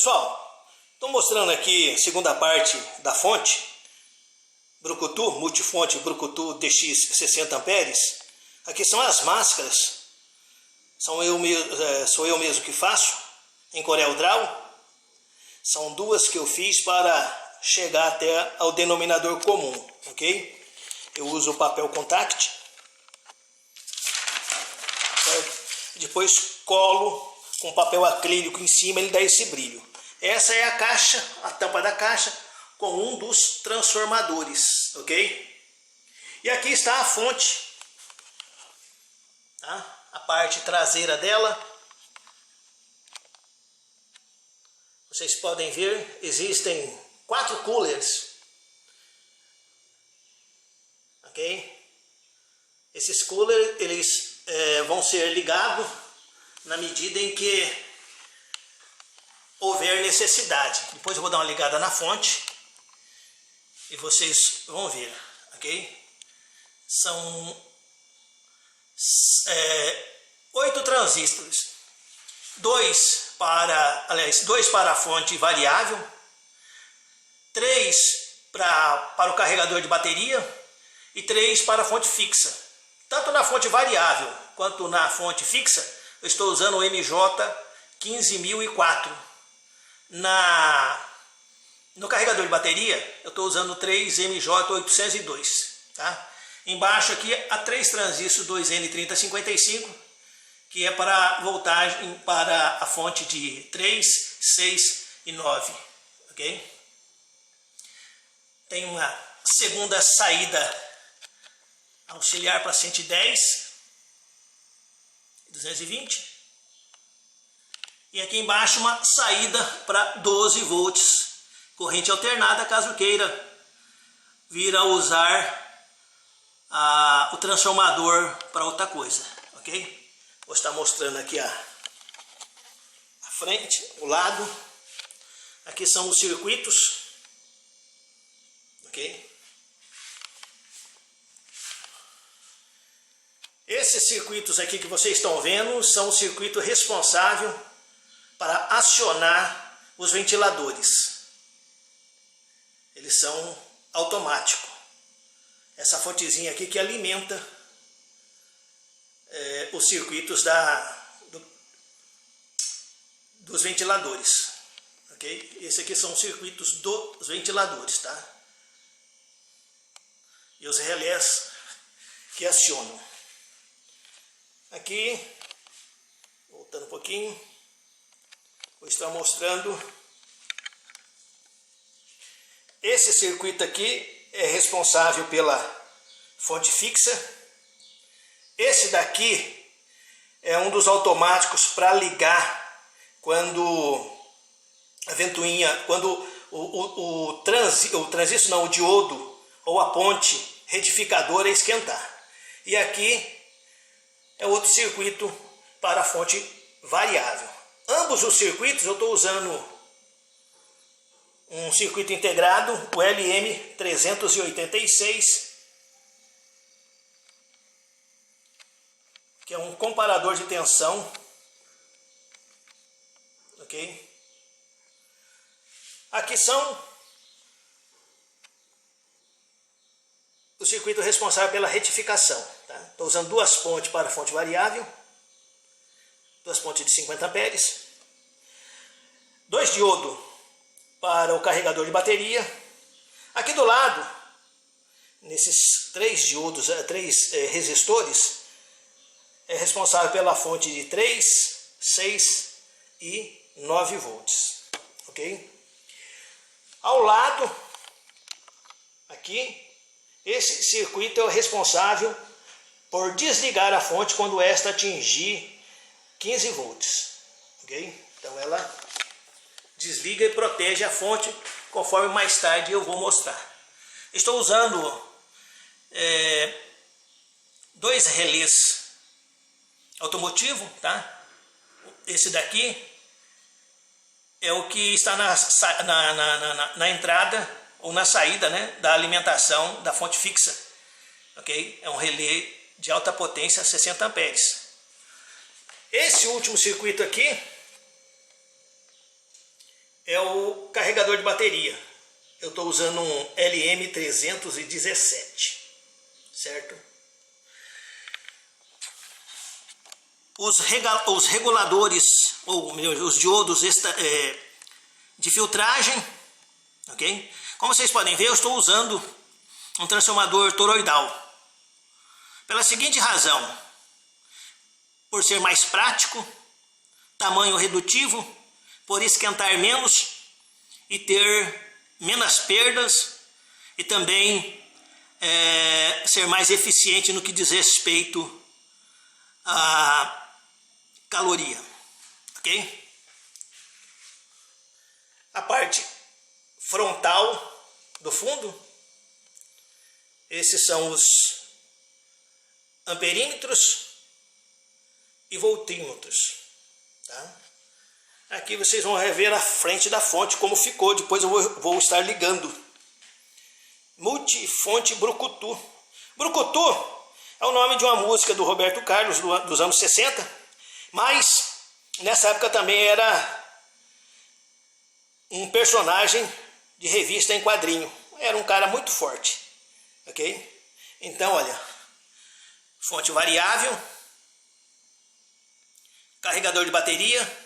Pessoal, estou mostrando aqui a segunda parte da fonte Brucutu, multifonte Brucutu DX 60 amperes. Aqui são as máscaras, sou eu mesmo que faço, em CorelDRAW. São duas que eu fiz para chegar até ao denominador comum, ok? Eu uso o papel contact, depois colo com papel acrílico em cima, ele dá esse brilho. Essa é a caixa, a tampa da caixa, com um dos transformadores, ok? E aqui está a fonte, tá? A parte traseira dela. Vocês podem ver, existem 4 coolers, ok? Esses coolers, eles vão ser ligados na medida em que houver necessidade. Depois eu vou dar uma ligada na fonte e vocês vão ver, ok? São 8 transistores, 2 para a fonte variável, 3 para o carregador de bateria e 3 para a fonte fixa. Tanto na fonte variável quanto na fonte fixa, eu estou usando o MJ15004. No carregador de bateria, eu estou usando 3 MJ802. Tá? Embaixo aqui há 3 transistores 2N3055, que é para voltagem para a fonte de 3, 6 e 9. Ok? Tem uma segunda saída auxiliar para 110, 220. E aqui embaixo uma saída para 12 volts, corrente alternada, caso queira vir a usar o transformador para outra coisa, ok? Vou estar mostrando aqui a frente, o lado. Aqui são os circuitos, ok? Esses circuitos aqui que vocês estão vendo são o circuito responsável para acionar os ventiladores. Eles são automáticos. Essa fontezinha aqui que alimenta os circuitos dos ventiladores. Ok? Esse aqui são os circuitos dos ventiladores, tá? E os relés que acionam. Aqui, voltando um pouquinho, vou estar mostrando. Esse circuito aqui é responsável pela fonte fixa. Esse daqui é um dos automáticos para ligar quando a ventoinha, quando o diodo ou a ponte retificadora esquentar. E aqui é outro circuito para a fonte variável. Ambos os circuitos eu estou usando um circuito integrado, o LM386, que é um comparador de tensão, ok? Aqui são o circuito responsável pela retificação. Estou usando 2 pontes para a fonte variável, 2 pontes de 50 amperes, 2 diodos para o carregador de bateria. Aqui do lado, nesses 3 diodos, 3 resistores, é responsável pela fonte de 3, 6 e 9 volts. Ok? Ao lado, aqui, esse circuito é o responsável por desligar a fonte quando esta atingir 15 volts. Ok? Então ela desliga e protege a fonte, conforme mais tarde eu vou mostrar. Estou usando 2 relés automotivo, tá? Esse daqui é o que está na entrada ou na saída, né, da alimentação da fonte fixa, ok? É um relé de alta potência, 60 amperes. Esse último circuito aqui é o carregador de bateria. Eu estou usando um LM317, certo? Os reguladores, ou melhor, os diodos de filtragem, ok? Como vocês podem ver, eu estou usando um transformador toroidal. Pela seguinte razão: por ser mais prático, tamanho redutivo, por esquentar menos e ter menos perdas, e também ser mais eficiente no que diz respeito à caloria, ok? A parte frontal do fundo, esses são os amperímetros e voltímetros, tá? Aqui vocês vão rever a frente da fonte como ficou. Depois eu vou estar ligando. Multifonte Brucutu. Brucutu é o nome de uma música do Roberto Carlos dos anos 60, mas nessa época também era um personagem de revista em quadrinho. Era um cara muito forte, ok? Então, olha, fonte variável, carregador de bateria,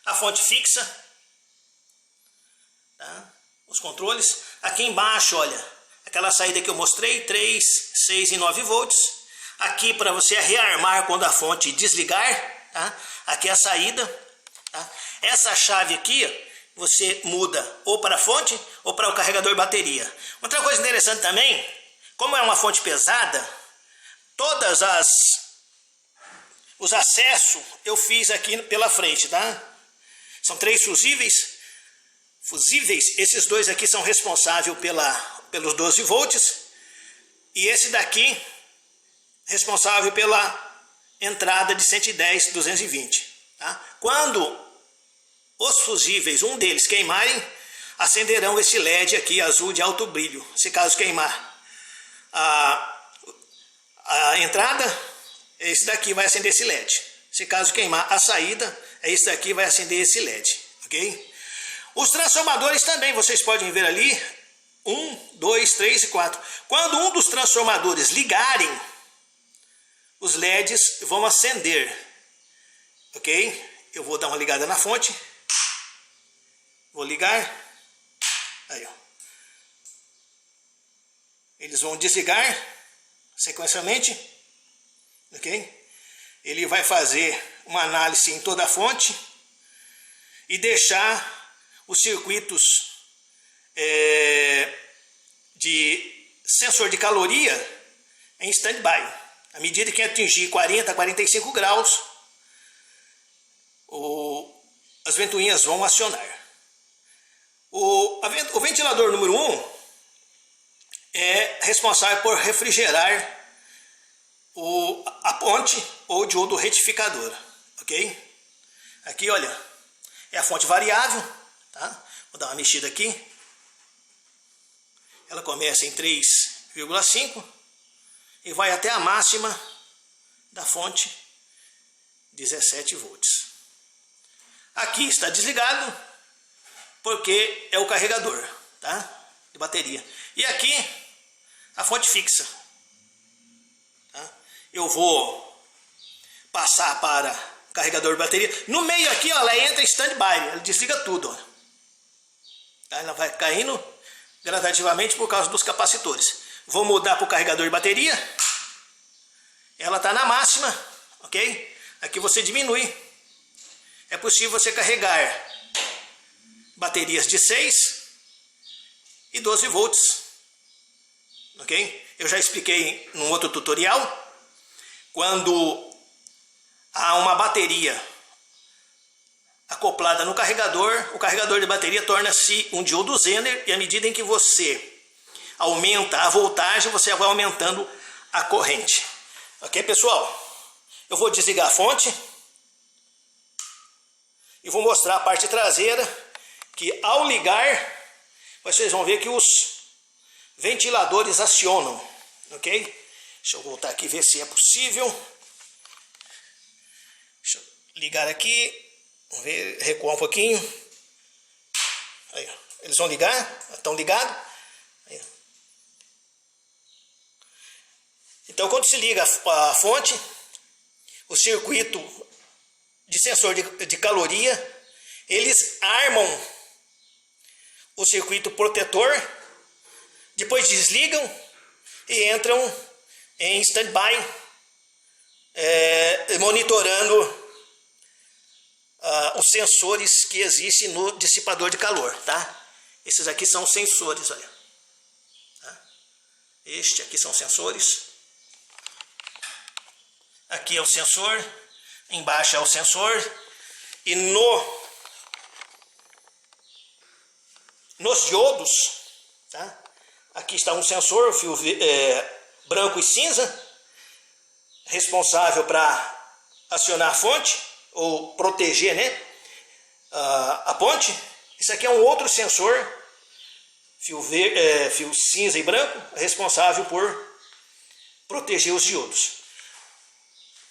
a fonte fixa, tá? Os controles. Aqui embaixo, olha, aquela saída que eu mostrei, 3, 6 e 9 volts. Aqui para você rearmar quando a fonte desligar, tá? Aqui é a saída, tá? Essa chave aqui você muda ou para a fonte ou para o carregador de bateria. Outra coisa interessante também, como é uma fonte pesada, todas os acessos eu fiz aqui pela frente, tá? São 3 fusíveis. Esses 2 aqui são responsáveis pelos 12 volts. E esse daqui responsável pela entrada de 110, 220. Tá? Quando os fusíveis, um deles queimarem, acenderão esse LED aqui azul de alto brilho. Se caso queimar a entrada, esse daqui vai acender esse LED. Se caso queimar a saída, esse daqui vai acender esse LED, ok? Os transformadores também, vocês podem ver ali, 1, 2, 3 e 4. Quando um dos transformadores ligarem, os LEDs vão acender, ok? Eu vou dar uma ligada na fonte. Vou ligar. Aí, ó. Eles vão desligar sequencialmente, ok? Ele vai fazer uma análise em toda a fonte e deixar os circuitos de sensor de caloria em stand-by. À medida que atingir 40 a 45 graus, as ventoinhas vão acionar. O ventilador número 1 é responsável por refrigerar a ponte ou diodo retificador, ok? Aqui, olha, é a fonte variável, tá? Vou dar uma mexida aqui. Ela começa em 3,5 e vai até a máxima da fonte, 17 volts. Aqui está desligado porque é o carregador, tá? De bateria. E aqui a fonte fixa. Eu vou passar para o carregador de bateria. No meio aqui, ó, ela entra em stand-by, ela desliga tudo. Ó. Tá? Ela vai caindo gradativamente por causa dos capacitores. Vou mudar para o carregador de bateria. Ela está na máxima, ok? Aqui você diminui. É possível você carregar baterias de 6 e 12 volts, ok? Eu já expliquei num outro tutorial. Quando há uma bateria acoplada no carregador, o carregador de bateria torna-se um diodo Zener, e à medida em que você aumenta a voltagem, você vai aumentando a corrente. Ok, pessoal? Eu vou desligar a fonte e vou mostrar a parte traseira, que ao ligar, vocês vão ver que os ventiladores acionam, ok? Deixa eu voltar aqui e ver se é possível. Deixa eu ligar aqui. Vamos ver, recuar um pouquinho. Aí, ó. Eles vão ligar, estão ligados. Aí, ó. Então, quando se liga a fonte, o circuito de sensor de caloria, eles armam o circuito protetor, depois desligam e entram em stand-by, monitorando os sensores que existem no dissipador de calor, tá? Esses aqui são os sensores, olha. Tá? Este aqui são os sensores. Aqui é o sensor, embaixo é o sensor, e nos diodos, tá? Aqui está um sensor, fio branco e cinza, responsável para acionar a fonte, ou proteger, né, a ponte. Isso aqui é um outro sensor, fio cinza e branco, responsável por proteger os diodos.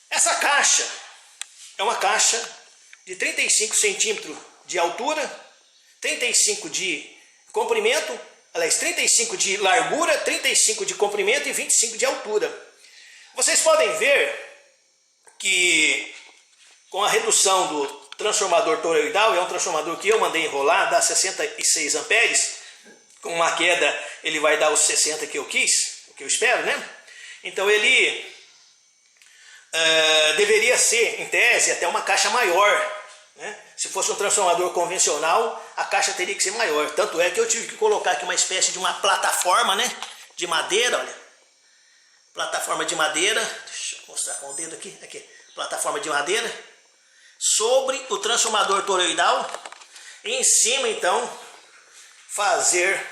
Essa caixa é uma caixa de 35 centímetros de altura, 35 de comprimento, aliás, 35 de largura, 35 de comprimento e 25 de altura. Vocês podem ver que com a redução do transformador toroidal, é um transformador que eu mandei enrolar, dá 66 amperes, com uma queda ele vai dar os 60 que eu quis, o que eu espero, né? Então ele deveria ser, em tese, até uma caixa maior, né? Se fosse um transformador convencional, a caixa teria que ser maior. Tanto é que eu tive que colocar aqui uma espécie de uma plataforma, né, de madeira, olha. Plataforma de madeira, deixa eu mostrar com o dedo aqui, plataforma de madeira, sobre o transformador toroidal, e em cima, então, fazer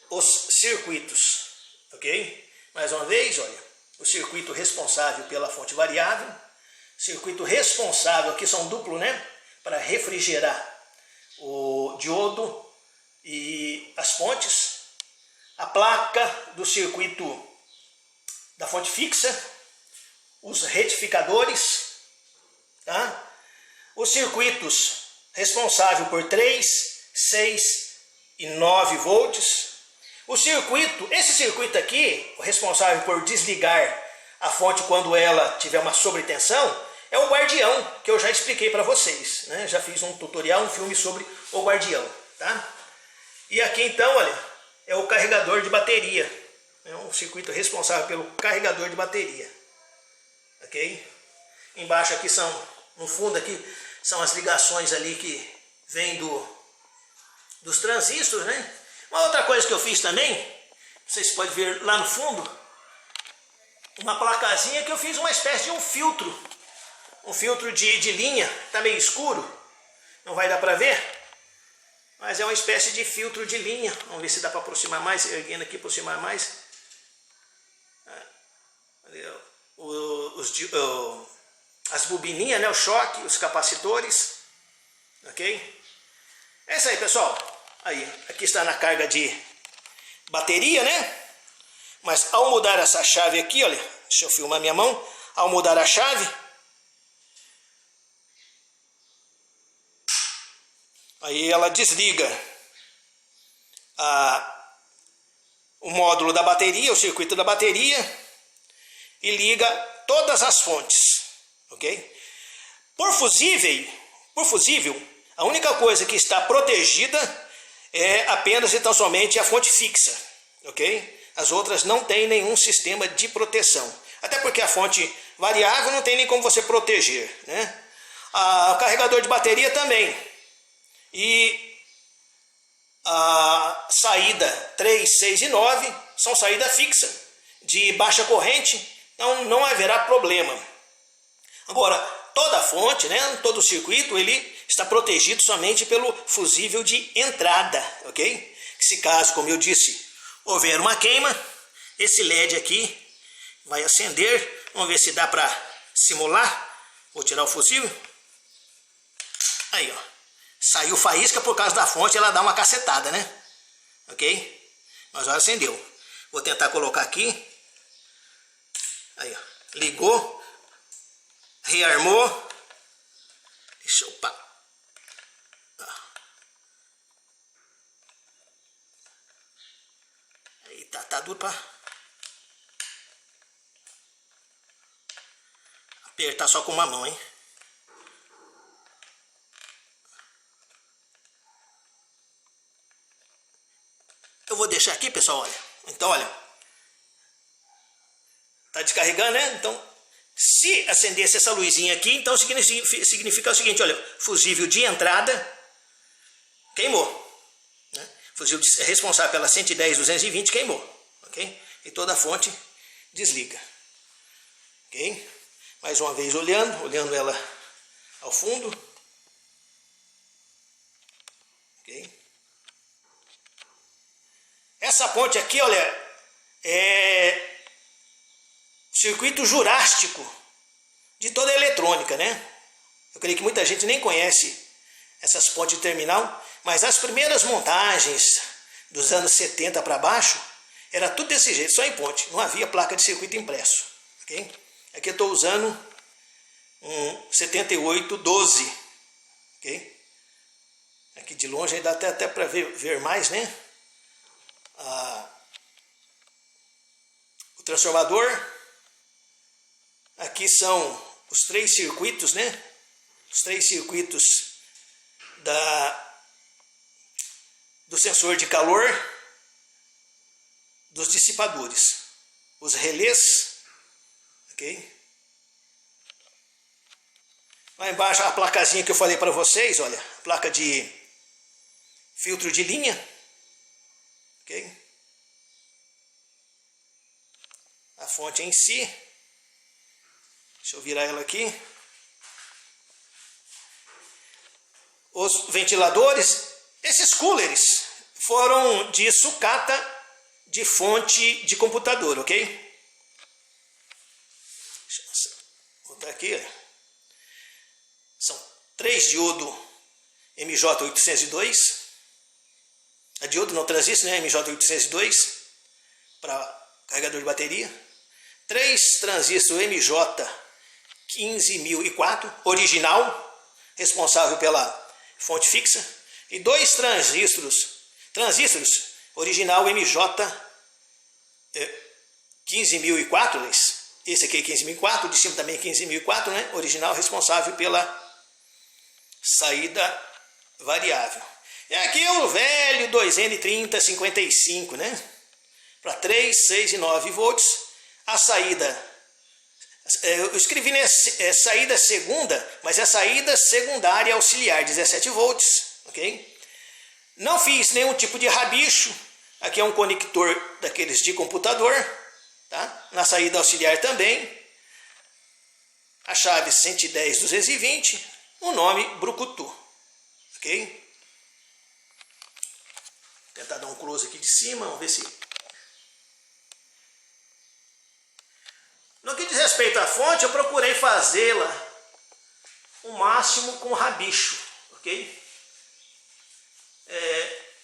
os circuitos, ok? Mais uma vez, olha. O circuito responsável pela fonte variável, circuito responsável, aqui são duplo, né, para refrigerar o diodo e as fontes, a placa do circuito da fonte fixa, os retificadores, tá? Os circuitos responsáveis por 3, 6 e 9 volts. Esse circuito aqui, o responsável por desligar a fonte quando ela tiver uma sobretensão, é o guardião, que eu já expliquei para vocês, né? Já fiz um tutorial, um filme sobre o guardião, tá? E aqui então, olha, é o carregador de bateria, é um circuito responsável pelo carregador de bateria, ok? Embaixo aqui no fundo aqui, são as ligações ali que vêm dos transistores, né? Uma outra coisa que eu fiz também, vocês podem ver lá no fundo, uma placazinha que eu fiz uma espécie de um filtro de linha, tá meio escuro, não vai dar para ver, mas é uma espécie de filtro de linha. Vamos ver se dá para aproximar mais, erguendo aqui, aproximar mais. As bobininhas, né, o choque, os capacitores, ok? É isso aí, pessoal. Aí, aqui está na carga de bateria, né? Mas ao mudar essa chave aqui, olha, deixa eu filmar minha mão. Ao mudar a chave, aí ela desliga o módulo da bateria, o circuito da bateria, e liga todas as fontes, ok? Por fusível, a única coisa que está protegida é apenas e tão somente a fonte fixa, ok? As outras não têm nenhum sistema de proteção. Até porque a fonte variável não tem nem como você proteger, né? O carregador de bateria também. E a saída 3, 6 e 9 são saída fixa, de baixa corrente, então não haverá problema. Agora, toda a fonte, né, todo o circuito, ele está protegido somente pelo fusível de entrada, ok? Se caso, como eu disse, houver uma queima, esse LED aqui vai acender. Vamos ver se dá para simular. Vou tirar o fusível. Aí, ó. Saiu faísca por causa da fonte, ela dá uma cacetada, né? Ok? Mas já acendeu. Vou tentar colocar aqui. Aí, ó. Ligou. Rearmou. Deixa eu... Tá duro pra apertar só com uma mão, hein? Eu vou deixar aqui, pessoal, olha. Então, olha. Tá descarregando, né? Então, se acendesse essa luzinha aqui, então significa o seguinte, olha. Fusível de entrada queimou. Né? Fusível responsável pela 110/220 queimou. Ok? E toda a fonte desliga. Ok? Mais uma vez olhando ela ao fundo. Ok? Essa ponte aqui, olha, é circuito jurássico de toda a eletrônica, né? Eu creio que muita gente nem conhece essas pontes de terminal, mas as primeiras montagens dos anos 70 para baixo, era tudo desse jeito, só em ponte, não havia placa de circuito impresso. Okay? Aqui eu estou usando um 7812. Okay? Aqui de longe dá até para ver mais, né? O transformador. Aqui são os 3 circuitos, né? Os 3 circuitos do sensor de calor, dos dissipadores, os relés, ok? Lá embaixo a placazinha que eu falei para vocês, olha, placa de filtro de linha, ok? A fonte em si, deixa eu virar ela aqui. Os ventiladores, esses coolers foram de sucata de fonte de computador, ok? Deixa eu botar aqui. São 3 diodo MJ802. A diodo não transistor, né? MJ802 para carregador de bateria. 3 transistores MJ15004 original, responsável pela fonte fixa, e 2 transistores original MJ15004, esse aqui é 15004, de cima também é 15004, né? Original, responsável pela saída variável. E aqui o velho 2N3055, né? Para 3, 6 e 9 volts. A saída, eu escrevi saída segunda, mas é saída secundária auxiliar, 17 volts, ok? Não fiz nenhum tipo de rabicho. Aqui é um conector daqueles de computador, tá? Na saída auxiliar também. A chave 110/220, o nome Brucutu, ok? Vou tentar dar um close aqui de cima, vamos ver se... No que diz respeito à fonte, eu procurei fazê-la o máximo com rabicho, ok?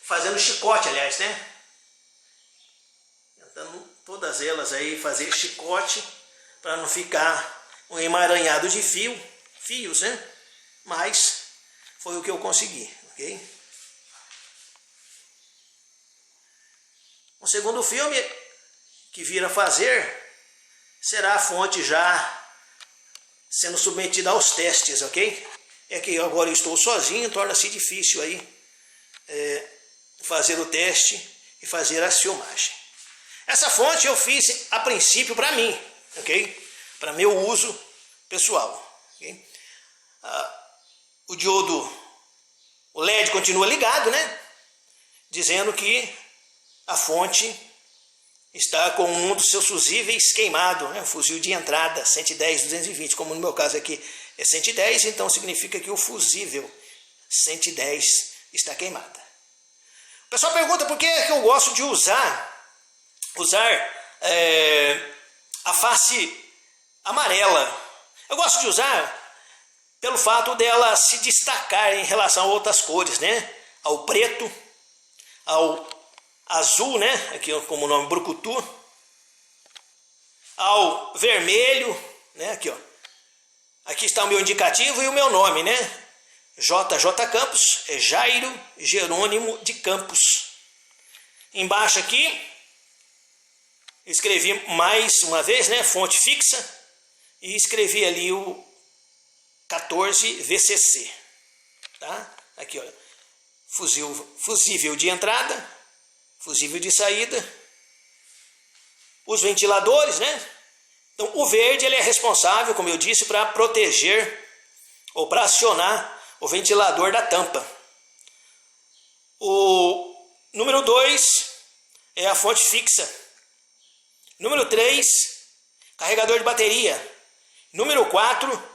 Fazendo chicote, aliás, né? Tentando todas elas aí fazer chicote para não ficar um emaranhado de fios, né? Mas foi o que eu consegui, ok? O segundo filme que vir a fazer será a fonte já sendo submetida aos testes, ok? É que agora eu estou sozinho, torna-se difícil aí fazer o teste e fazer a filmagem. Essa fonte eu fiz a princípio para mim, ok? Para meu uso pessoal. Okay? O diodo, o LED continua ligado, né? Dizendo que a fonte está com um dos seus fusíveis queimado, né? Fusível de entrada, 110/220, como no meu caso aqui é 110, então significa que o fusível 110 está queimado. O pessoal pergunta por que eu gosto de usar a face amarela. Eu gosto de usar pelo fato dela se destacar em relação a outras cores, né? Ao preto, ao azul, né? Aqui como o nome Brucutu, ao vermelho, né? Aqui, ó. Aqui está o meu indicativo e o meu nome, né? JJ Campos, é Jairo Jerônimo de Campos. Embaixo aqui, escrevi mais uma vez, né, fonte fixa, e escrevi ali o 14 VCC, tá? Aqui, olha, fusível de entrada, fusível de saída, os ventiladores, né? Então, o verde ele é responsável, como eu disse, para proteger ou para acionar o ventilador da tampa. O número 2 é a fonte fixa. Número 3, carregador de bateria. Número 4,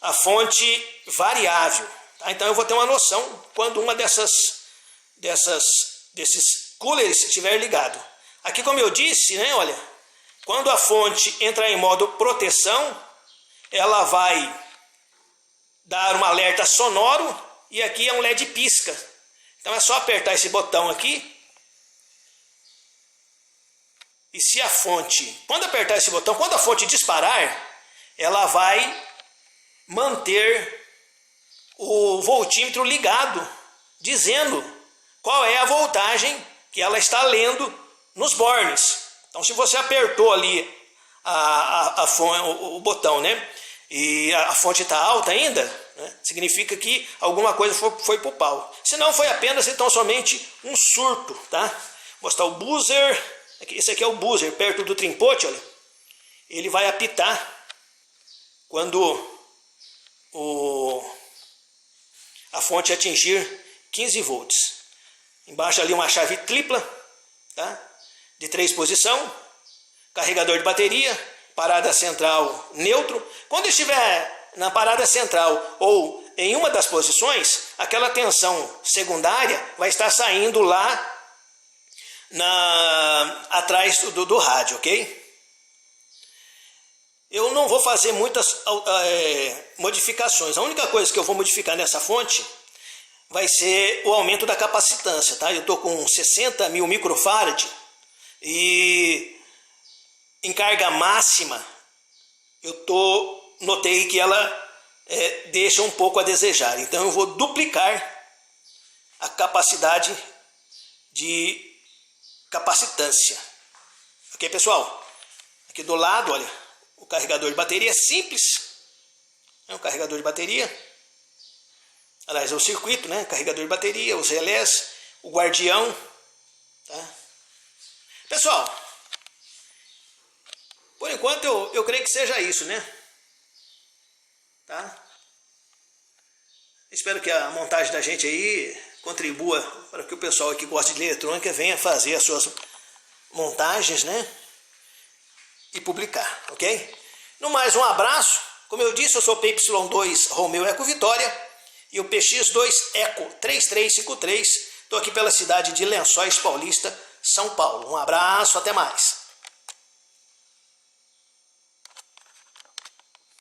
a fonte variável. Tá? Então eu vou ter uma noção quando uma desses coolers estiver ligado. Aqui, como eu disse, né, olha, quando a fonte entrar em modo proteção, ela vai dar um alerta sonoro e aqui é um LED pisca. Então é só apertar esse botão aqui. E se a fonte, quando apertar esse botão, quando a fonte disparar, ela vai manter o voltímetro ligado, dizendo qual é a voltagem que ela está lendo nos bornes. Então, se você apertou ali o botão, né, e a fonte está alta ainda, né, significa que alguma coisa foi para o pau. Se não, foi apenas então somente um surto, tá? Vou mostrar o buzzer. Esse aqui é o buzzer, perto do trimpote, olha. Ele vai apitar quando a fonte atingir 15 volts. Embaixo ali uma chave tripla, tá? De 3 posições, carregador de bateria, parada central neutro. Quando estiver na parada central ou em uma das posições, aquela tensão secundária vai estar saindo lá atrás do rádio, ok? Eu não vou fazer muitas modificações. A única coisa que eu vou modificar nessa fonte vai ser o aumento da capacitância, tá? Eu estou com 60.000 microfarad e em carga máxima notei que ela deixa um pouco a desejar. Então eu vou duplicar a capacidade de capacitância. Ok, pessoal? Aqui do lado, olha, o carregador de bateria simples. É um carregador de bateria. Aliás, é o circuito, né? Carregador de bateria, os relés, o guardião. Tá? Pessoal, por enquanto eu creio que seja isso, né? Tá? Espero que a montagem da gente aí contribua para que o pessoal que gosta de eletrônica venha fazer as suas montagens, né? E publicar, ok? No mais, um abraço. Como eu disse, eu sou o PY2 Romeu Eco Vitória e o PX2 Eco 3353. Estou aqui pela cidade de Lençóis Paulista, São Paulo. Um abraço, até mais.